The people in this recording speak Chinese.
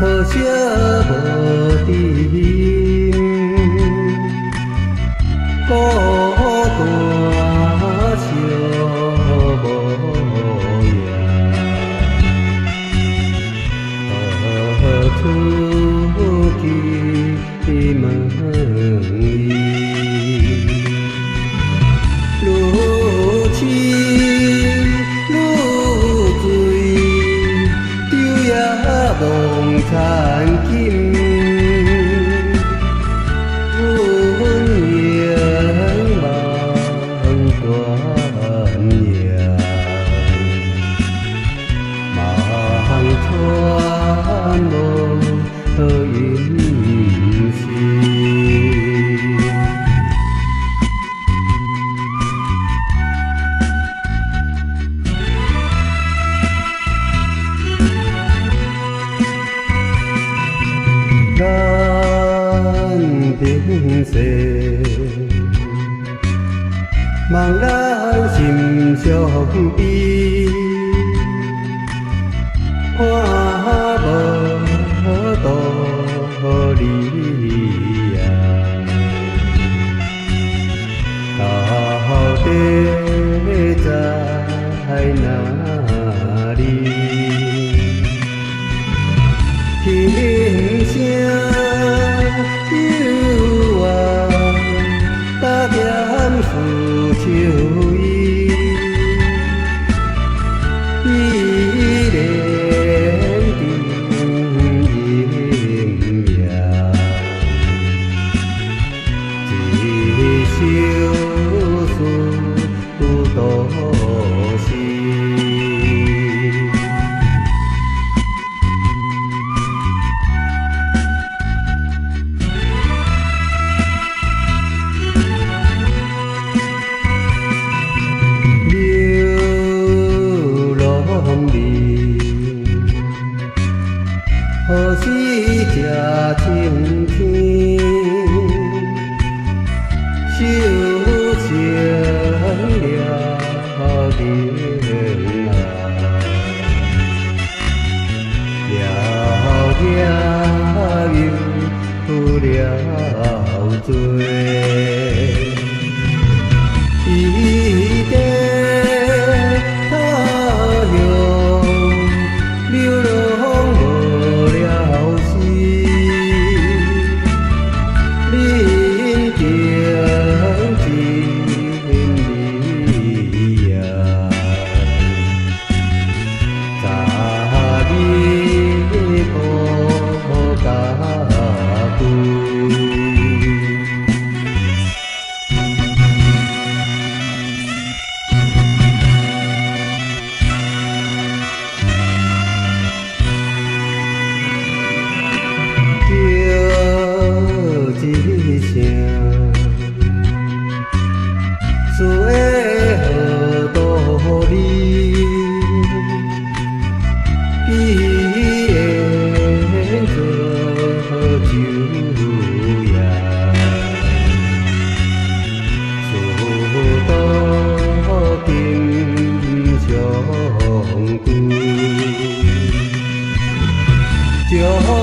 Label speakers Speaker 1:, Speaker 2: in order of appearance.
Speaker 1: 好惜无知，孤单笑无影，何处去问伊？愈深愈醉，昼夜梦残金。阮永望断影，望穿无音讯。咱平生，望咱心相依，看无道理啊，到底在哪里？轻声幽怨，搭剑赴秋意，依然沉吟夜，一首思都是。何时才晴天？手牵了电啊，了又了罪。伊在他乡流浪无了时，恁定真离呀，早日可家归。一声，思的何道理？彼缘做酒夜，事到今相归。